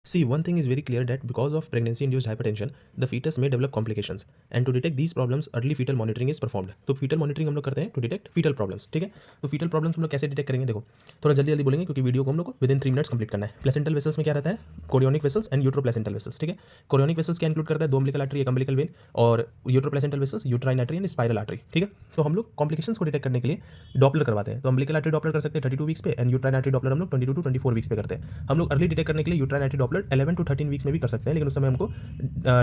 See, one thing is very clear that because of pregnancy-induced hypertension, the fetus may develop complications. And to detect these problems, early fetal monitoring is performed. तो fetal monitoring हम लोग करते हैं to detect fetal problems, ठीक है? तो fetal problems हम लोग कैसे डिटेक्ट करेंगे? देखो, थोड़ा जल्दी जल्दी बोलेंगे क्योंकि वीडियो को हम लोग को within 3 minutes कंप्लीट करना है. प्लेसेंटल वेसल्स में क्या रहता है? Chorionic vessels and uteroplacental vessels, ठीक है? कोरियोनिक वेसल्स क्या इंक्लूड करता है? 2 अम्बिलिकल आर्टरी, एक अम्बिलिकल वेन और uteroplacental vessels, uterine artery and spiral artery, ठीक है? तो हम लोग कॉम्प्लिकेशंस को डिटेक्ट करने के लिए डॉपलर करवाते हैं. तो अम्बिलिकल आर्टरी डॉपलर कर सकते हैं 32 वीक्स पे एंड यूट्राइन आर्टरी डॉपलर हम लोग 22 टू 24 वीक्स पे करते हैं. हम लोग अर्ली डिटेक्ट करने के लिए uterine artery Doppler 11 to 13 weeks में भी कर सकते हैं, लेकिन उस समय हमको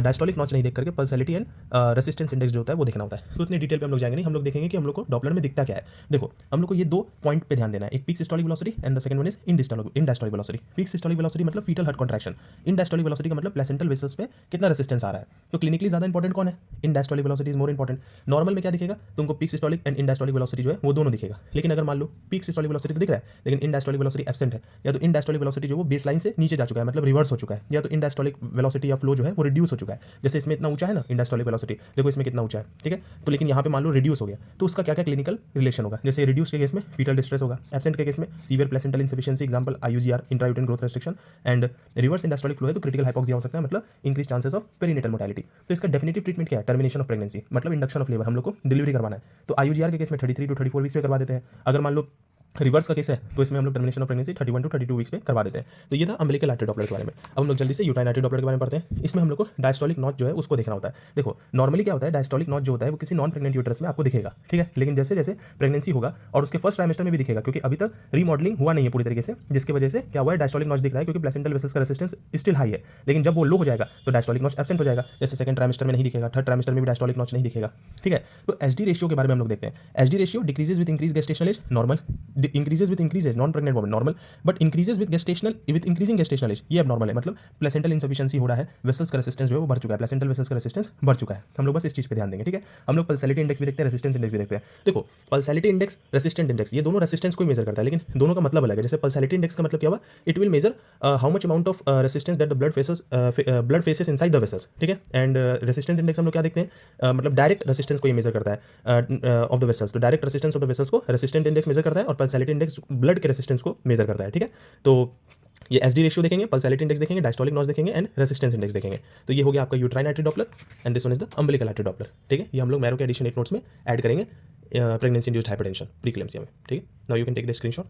डायस्टोलिक नॉच नहीं देख करके पल्सैलिटी एंड रेसिस्टेंस इंडेक्स जो होता है वो देखना होता है. तो इतनी डिटेल पे हम लोग जाएंगे नहीं, हम लोग देखेंगे कि हम लोग को डॉपलर में दिखता क्या है. देखो, हम लोग को ये 2 पॉइंट पे ध्यान देना है. एक peak systolic velocity and the second one is end diastolic velocity. Peak systolic velocity मतलब fetal heart contraction. End diastolic velocity का मतलब प्लेसेंटल वेसल्स पे कितना रेसिस्टेंस आ रहा है. तो क्लिनिकली ज्यादा इंपॉर्टेंट कौन है? End diastolic velocity is more important. Normal में क्या दिखेगा तुमको? Peak systolic and end diastolic velocity जो है वो दोनों दिखेगा. लेकिन अगर मान लो पीक सिस्टोलिक वेलोसिटी तो दिख रहा है लेकिन इंडायस्टोलिक वेलोसिटी एब्सेंट है, या तो इंडायस्टोलिक वेलोसिटी जो वो बेसलाइन से नीचे जा चुका है मतलब रिवर्स हो चुका है, या तो इंडायस्टोलिक वेलोसिटी या फ्लो जो है वो रिड्यूस हो चुका है. जैसे इसमें इतना ऊंचा है ना इंडायस्टोलिक वेलोसिटी, देखो इसमें कितना ऊंचा है, ठीक है? तो लेकिन यहाँ पे मान लो रिड्यूस हो गया, तो उसका क्या क्या क्लिनिकल रिलेशन होगा? जैसे रिड्यूस के केस में फीटल डिस्ट्रेस होगा, एब्सेंट के केस में severe placental insufficiency, example IUGR intrauterine growth restriction, and reverse end diastolic flow है तो क्रिटिकल हाइपोक्सिया हो सकता है मतलब increase chances of perinatal mortality. तो इसका डेफिनेटिव ट्रीटमेंट क्या है? टर्मिनेशन ऑफ प्रेगनेंसी मतलब इंडक्शन ऑफ लेबर. हम लोग को डिलीवरी करवाना है तो IUGR के केस में 33 टू 34 वीक्स में करवा देते हैं. अगर मान लो रिवर्स का केस है तो इसमें हम लोग termination of pregnancy 31 to 32 weeks पे करवा देते हैं. तो ये था अम्बिलिकल आर्टरी डॉपलर के बारे में. अब हम लोग जल्दी से यूट्राइन आर्टरी डॉपलर के बारे में पढ़ते हैं. इसमें हम लोग को डायस्टोलिक नॉच जो है उसको देखना होता है. देखो, नॉर्मली क्या होता है, डायस्टोलिक नॉच जो होता है वो किसी नॉन प्रेग्नेंट यूट्रस में आपको दिखेगा, ठीक है? लेकिन जैसे जैसे प्रेगनेंसी होगा और उसके फर्स्ट ट्राइमेस्टर में भी दिखेगा, क्योंकि अभी तक रीमॉडलिंग हुआ नहीं है पूरी तरीके से, जिसकी वजह से क्या हुआ है, डायस्टोलिक नॉच दिख रहा है क्योंकि प्लेसेंटल वेसल्स का रेसिस्टेंस स्टिल हाई है. लेकिन जब वो लो हो जाएगा तो डायस्टोलिक नॉच एब्सेंट हो जाएगा. जैसे सेकंड ट्राइमेस्टर में नहीं दिखेगा, थर्ड ट्राइमेस्टर में भी डायस्टोलिक नॉच नहीं दिखेगा, ठीक है? तो एसडी रेशियो के बारे में हम लोग देखते हैं. SD ratio decreases with increase gestational age, normal. Increases with increase age, non pregnant woman, normal. But increases with gestational with increasing gestational age, ये अब नॉर्मल है. मतलब प्लेसेंटल इनसफिशिएंसी हो रहा है, वेसल्स का रेसिस्टेंस जो है वो बढ़ चुका है, प्लेसेंटल वेसल्स का रेसिस्टेंस बढ़ चुका है. हम लोग बस इस चीज पे ध्यान देंगे, ठीक है? हम लोग पल्सैलिटी इंडेक्स भी देखते हैं, रेसिस्टेंस इंडेक्स भी देखते हैं. देखो, पल्सैलिटी इंडेक्स, रेसिस्टेंट इंडेक्स, ये दोनों रेसिस्टेंस को ही मेजर करता है, लेकिन दोनों का मतलब अलग है. जैसे पल्सैलिटी इंडेक्स का मतलब क्या हुआ? It will measure how much amount of resistance that the blood faces inside the vessels, ठीक है? एंड रेसिस्टेंस इंडेक्स हम लोग क्या देखते हैं? मतलब डायरेक्ट रेसिस्टेंस को ये मेजर करता है ऑफ द वेसल्स. तो direct resistance of the vessels को रेसिस्टेंट इंडेक्स मेजर करता है और पल्सैलिटी इंडेक्स ब्लड के रेसिस्टेंस को मेजर करता है, ठीक है? तो ये एसडी रेशियो देखेंगे, पल्सैलिटी इंडेक्स देखेंगे, डायस्टोलिक नॉच देखेंगे एंड रेसिस्टेंस इंडेक्स देखेंगे. तो ये हो गया आपका uterine artery Doppler and this one is the umbilical artery Doppler, ठीक है? ये हम लोग मैरो के एडिशन 8 नोट्स में ऐड करेंगे प्रेगनेंसी इंड्यूस्ड हाइपरटेंशन प्रीक्लेम्सिया में, ठीक है? Now you can take the screenshot.